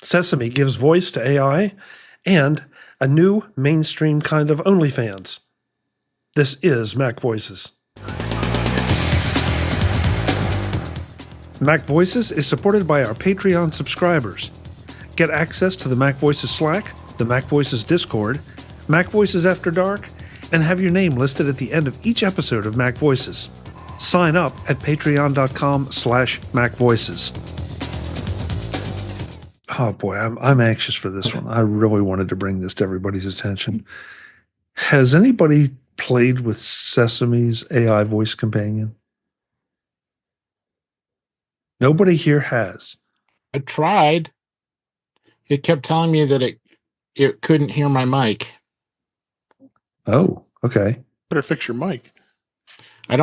Sesame gives voice to AI, and a new mainstream kind of OnlyFans. This is MacVoices. MacVoices is supported by our Patreon subscribers. Get access to the MacVoices Slack, the MacVoices Discord, MacVoices After Dark, and have your name listed at the end of each episode of MacVoices. Sign up at patreon.com/MacVoices. Oh boy, I'm anxious for this one. I really wanted to bring this to everybody's attention. Has anybody played with Sesame's AI voice companion? Nobody here has. I tried. It kept telling me that it couldn't hear my mic. Oh, okay. Better fix your mic. I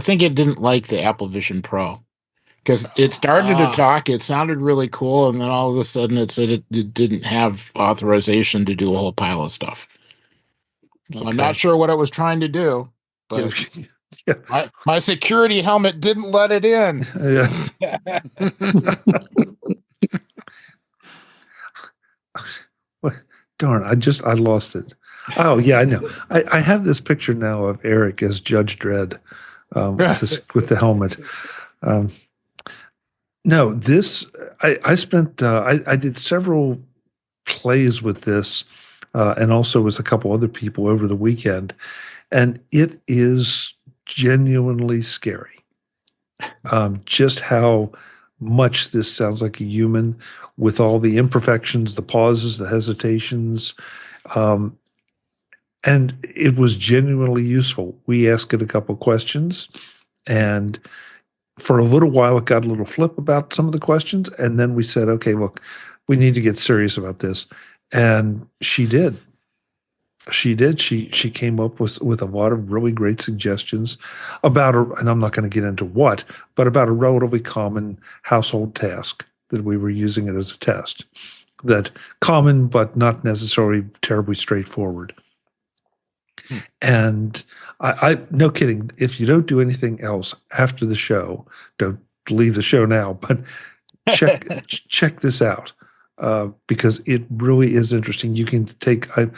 think it didn't like the Apple Vision Pro because it started to talk. It sounded really cool. And then all of a sudden it said it didn't have authorization to do a whole pile of stuff. So okay. I'm not sure what it was trying to do, but yeah. my security helmet didn't let it in. Yeah. Darn, I lost it. Oh, yeah, I know. I have this picture now of Eric as Judge Dredd with the helmet. No, this, I did several plays with this and also with a couple other people over the weekend, and it is genuinely scary. Just how much this sounds like a human with all the imperfections, the pauses, the hesitations. And it was genuinely useful. We asked it a couple questions, and for a little while it got a little flip about some of the questions, and then we said, okay, look, we need to get serious about this. And she did. She came up with a lot of really great suggestions about, and I'm not going to get into what, but about a relatively common household task that we were using it as a test. That common, but not necessarily terribly straightforward. And I no kidding, if you don't do anything else after the show, don't leave the show now, but check this out. Because it really is interesting. You can take, I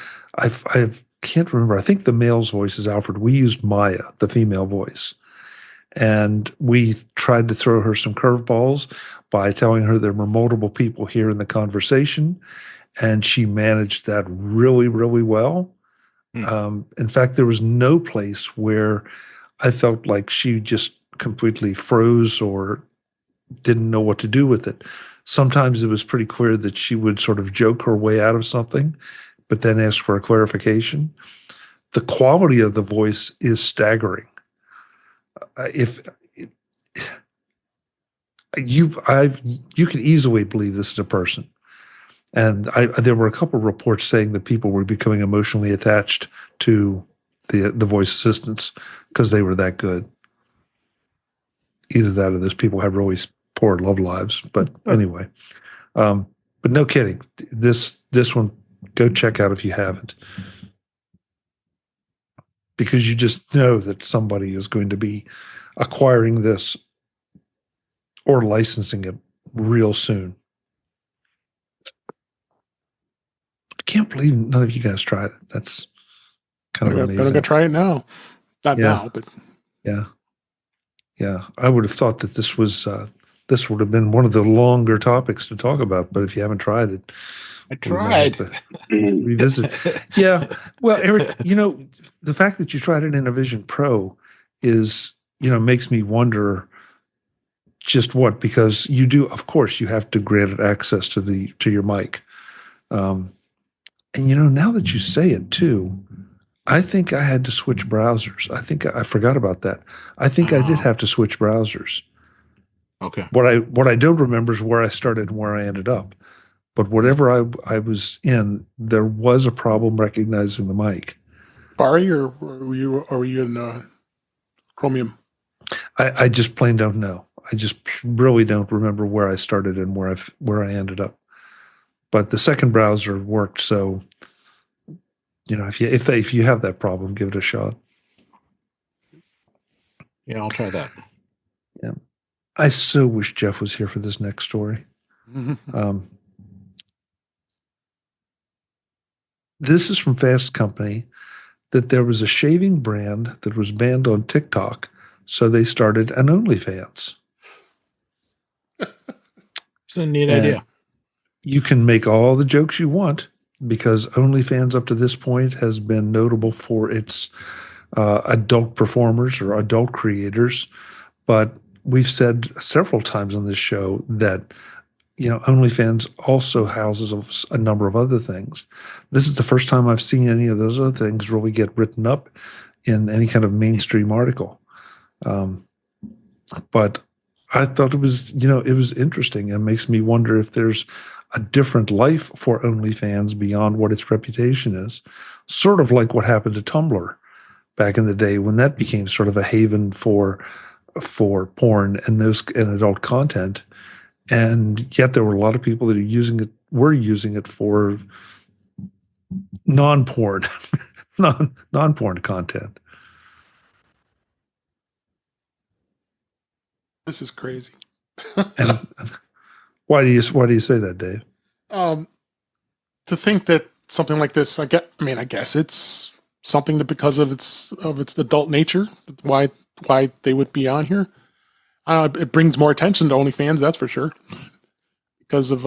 can't remember. I think the male's voice is Alfred. We used Maya, the female voice, and we tried to throw her some curveballs by telling her there were multiple people here in the conversation, and she managed that really, really well. In fact, there was no place where I felt like she just completely froze or didn't know what to do with it. Sometimes it was pretty clear that she would sort of joke her way out of something, but then ask for a clarification. The quality of the voice is staggering. You can easily believe this is a person. And there were a couple of reports saying that people were becoming emotionally attached to the voice assistants because they were that good. Either that or those people have really poor love lives. But anyway, but no kidding. This one, go check out if you haven't. Because you just know that somebody is going to be acquiring this or licensing it real soon. Can't believe none of you guys tried it. That's kind of amazing. I'm gonna try it now. Not now, but yeah. I would have thought that this would have been one of the longer topics to talk about. But if you haven't tried it, I tried. Revisit. Yeah. Well, Eric, the fact that you tried it in a Vision Pro is, makes me wonder just what, because you do, of course, you have to grant it access to your mic. And now that you say it too, I think I had to switch browsers. I think I forgot about that. I think I did have to switch browsers. Okay. What I don't remember is where I started and where I ended up. But whatever I was in, there was a problem recognizing the mic. Barry, or were you in Chromium? I just plain don't know. I just really don't remember where I started and where I ended up. But the second browser worked, so if you have that problem, give it a shot. Yeah, I'll try that. Yeah, I so wish Jeff was here for this next story. this is from Fast Company, that there was a shaving brand that was banned on TikTok, so they started an OnlyFans. It's a neat And idea. you can make all the jokes you want, because OnlyFans up to this point has been notable for its adult performers or adult creators. But we've said several times on this show that, OnlyFans also houses a number of other things. This is the first time I've seen any of those other things really get written up in any kind of mainstream article. But I thought it was, it was interesting. It makes me wonder if there's a different life for OnlyFans beyond what its reputation is. Sort of like what happened to Tumblr back in the day, when that became sort of a haven for porn and adult content. And yet there were a lot of people that were using it for non-porn, non-porn content. This is crazy. And why do you say that, Dave? To think that something like this, I guess it's something that, because of its adult nature, why they would be on here. It brings more attention to OnlyFans, that's for sure, because of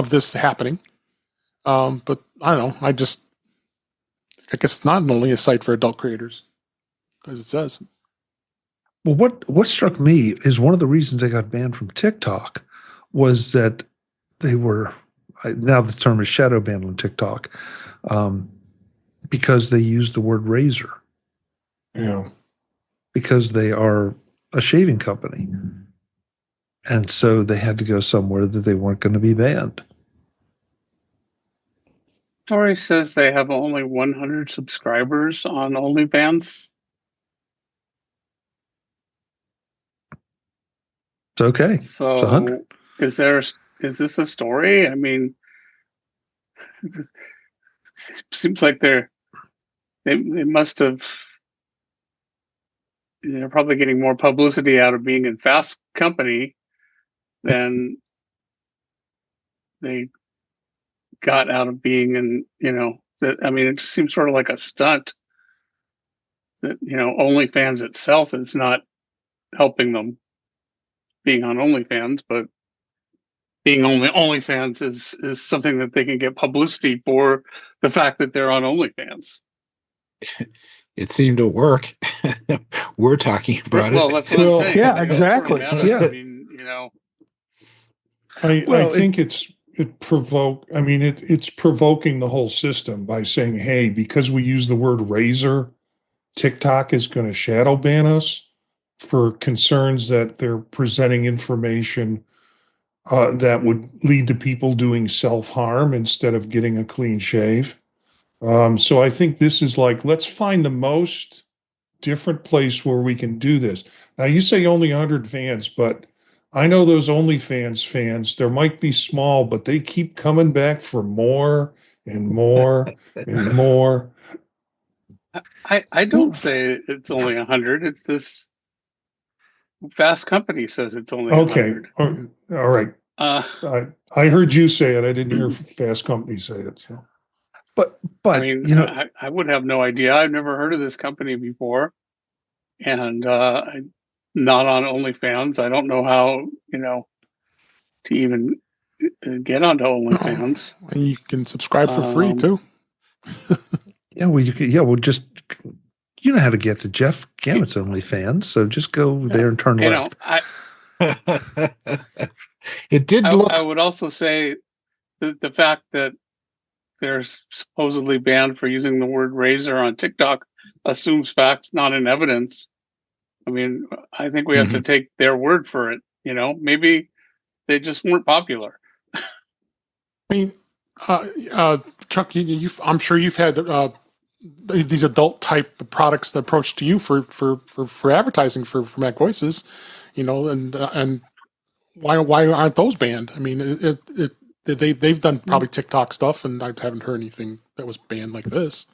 this happening. But I don't know. I guess it's not only a site for adult creators, as it says. Well, what struck me is one of the reasons they got banned from TikTok was that they were, now the term is shadow banned on TikTok, because they used the word razor. Yeah. Because they are a shaving company. And so they had to go somewhere that they weren't going to be banned. Story says they have only 100 subscribers on OnlyFans. It's okay. So It's 100. Is this a story? I mean, it seems like they must have, they're probably getting more publicity out of being in Fast Company than they got out of being in, it just seems sort of like a stunt that, OnlyFans itself is not helping them being on OnlyFans, but being OnlyFans is something that they can get publicity for, the fact that they're on OnlyFans. It seemed to work. We're talking about Well, it. that's what I'm saying. Yeah, It exactly. sort of matters. Yeah. I mean, I think it's provoking the whole system by saying, hey, because we use the word razor, TikTok is going to shadow ban us for concerns that they're presenting information that would lead to people doing self-harm instead of getting a clean shave. So I think this is like, let's find the most different place where we can do this. Now, you say only 100 fans, but I know those OnlyFans fans, there might be small, but they keep coming back for more and more and more. I don't say it's only 100. It's this Fast Company says it's only 100. Okay. All right. I heard you say it. I didn't hear Fast Company say it. So. But I mean, I would have no idea. I've never heard of this company before, and I'm not on OnlyFans. I don't know how to even get onto OnlyFans. And you can subscribe for free too. Yeah, well, you could. Yeah, well, just you know how to get to Jeff Gammett's OnlyFans, so just go there and turn left. It did look. I would also say that the fact that they're supposedly banned for using the word razor on TikTok assumes facts, not in evidence. I mean, I think we have to take their word for it. Maybe they just weren't popular. I mean, Chuck, I'm sure you've had these adult type products that approach to you for advertising for MacVoices, and why aren't those banned? I mean, they've done probably TikTok stuff, and I haven't heard anything that was banned like this.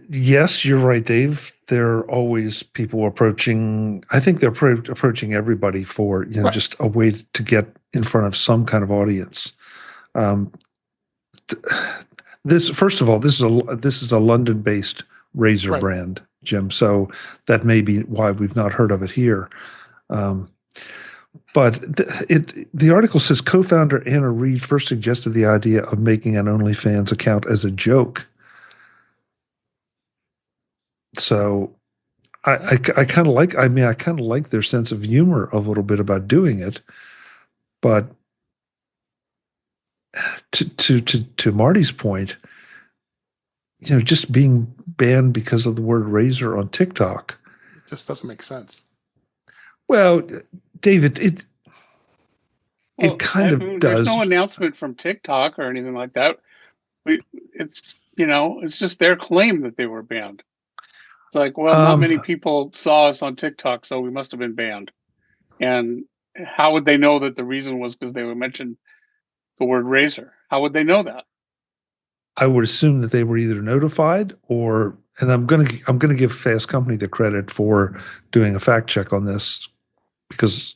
Yes, you're right, Dave. There are always people approaching. I think they're approaching everybody for just a way to get in front of some kind of audience. this, first of all, this is a London-based razor Right. brand, Jim. So that may be why we've not heard of it here. But the article says co-founder Anna Reed first suggested the idea of making an OnlyFans account as a joke. So I kind of like, I mean, I kind of like their sense of humor a little bit about doing it, but to Marty's point, you know, just being banned because of the word razor on TikTok. It just doesn't make sense. Well, David, it Well, kind I of mean, does. There's no announcement from TikTok or anything like that. It's it's just their claim that they were banned. It's like, well, not many people saw us on TikTok, so we must have been banned. And how would they know that the reason was because they would mention the word razor? How would they know that? I would assume that they were either notified or, and I'm gonna give Fast Company the credit for doing a fact check on this, because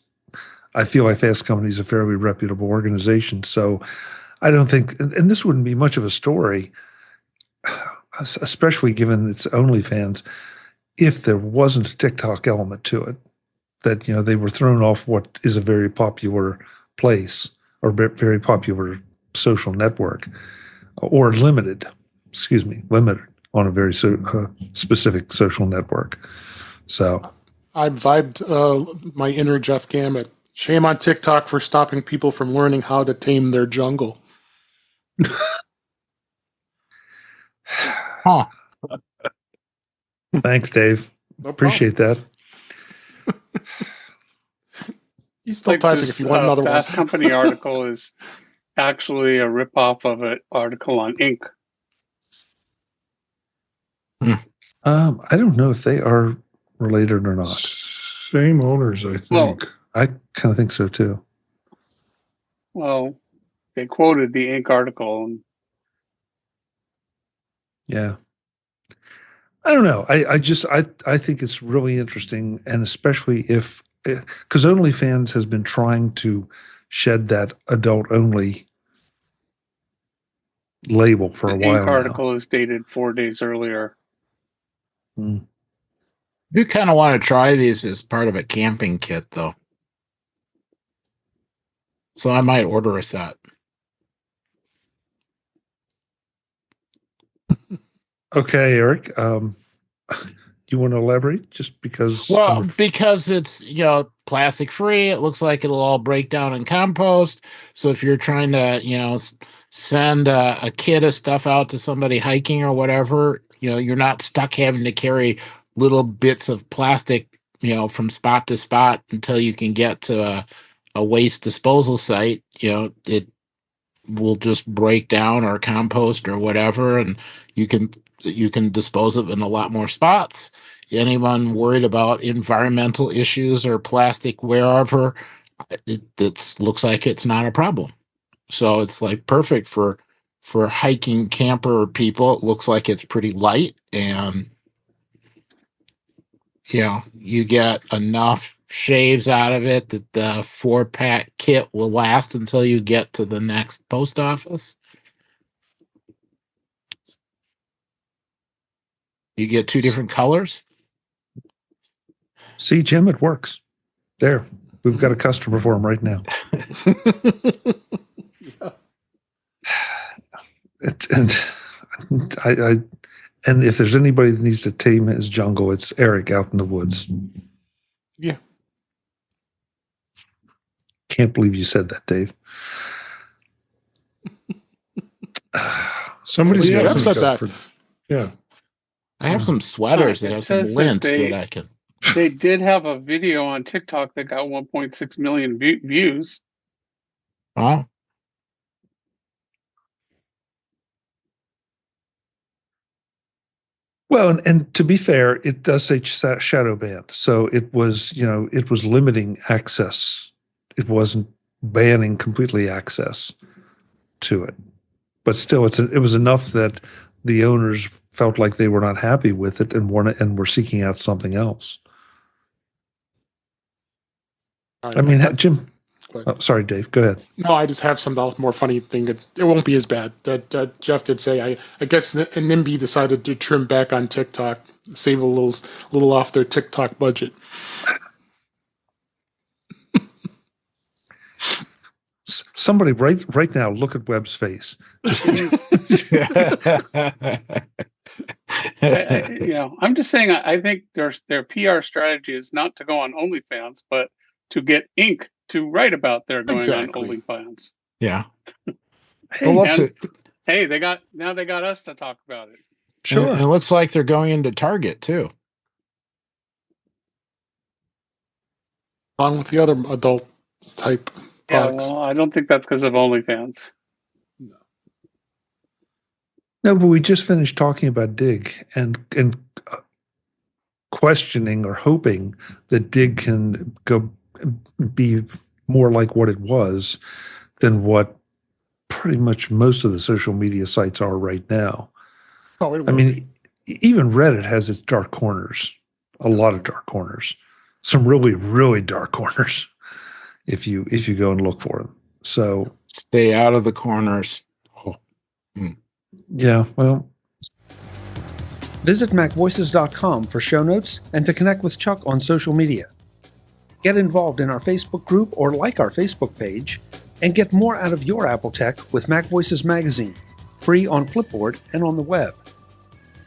I feel like Fast Company is a fairly reputable organization. So I don't think, and this wouldn't be much of a story, especially given its OnlyFans, if there wasn't a TikTok element to it, that, they were thrown off what is a very popular place or very popular social network, or limited on a very specific social network. So I vibed my inner Jeff Gamet. Shame on TikTok for stopping people from learning how to tame their jungle. Huh. Thanks, Dave. No Appreciate that. He's still typing if you want another Fast one. Company article is actually a ripoff of an article on Inc. I don't know if they are related or not. Same owners, I think. I kind of think so too. Well, they quoted the Inc. article. And Yeah. I don't know. I think it's really interesting, and especially because OnlyFans has been trying to shed that adult only label for a the while Inc. now. article is dated 4 days earlier. You kind of want to try these as part of a camping kit, though. So I might order a set. Okay, Eric. You want to elaborate? Just because? Well, because it's plastic free. It looks like it'll all break down in compost. So if you're trying to send a kit of stuff out to somebody hiking or whatever, you're not stuck having to carry little bits of plastic from spot to spot until you can get to a waste disposal site. It will just break down or compost or whatever, and you can dispose of it in a lot more spots. Anyone worried about environmental issues or plastic wherever, it looks like it's not a problem. So it's like perfect for hiking camper people. It looks like it's pretty light, and you get enough shaves out of it that the 4-pack kit will last until you get to the next post office. You get 2 different colors. See, Jim, it works. There, we've got a customer for him right now. And if there's anybody that needs to tame his jungle, it's Eric out in the woods. Yeah. Can't believe you said that, Dave. Somebody's Well, got Jeff some said that. stuff yeah. I have some sweaters that It have some says that lints that I can. They did have a video on TikTok that got 1.6 million views. Oh, Well, and to be fair, it does say shadow banned. So it was, it was limiting access. It wasn't banning completely access to it. But still, it was enough that the owners felt like they were not happy with it and were seeking out something else. I mean, Jim, But Oh, sorry, Dave. Go ahead. no, I just have some more funny thing that it won't be as bad. That Jeff did say. I guess NIMBY decided to trim back on TikTok, save a little off their TikTok budget. Somebody right now look at Webb's face. I'm just saying. I think their PR strategy is not to go on OnlyFans, but to get ink to write about their going Exactly. on OnlyFans. Yeah. Hey, Well, that's it. Hey, they got us to talk about it. Sure. And it looks like they're going into Target too. Along with the other adult type products. Yeah, well, I don't think that's because of OnlyFans. No, but we just finished talking about Dig and questioning or hoping that Dig can go be more like what it was than what pretty much most of the social media sites are right now. Oh, it I mean, even Reddit has its dark corners, a lot of dark corners, some really, really dark corners if you go and look for them. So Stay out of the corners. yeah, well, Visit MacVoices.com for show notes and to connect with Chuck on social media. Get involved in our Facebook group or like our Facebook page, and get more out of your Apple tech with MacVoices Magazine, free on Flipboard and on the web.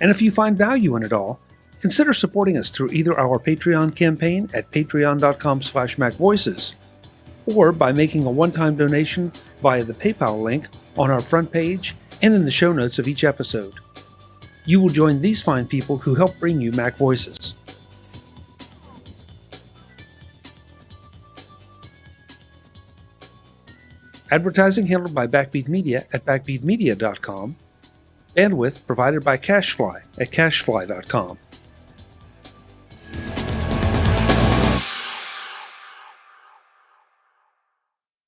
And if you find value in it all, consider supporting us through either our Patreon campaign at patreon.com/MacVoices, or by making a one-time donation via the PayPal link on our front page and in the show notes of each episode. You will join these fine people who help bring you Mac Voices. Advertising handled by Backbeat Media at backbeatmedia.com. Bandwidth provided by CashFly at cashfly.com.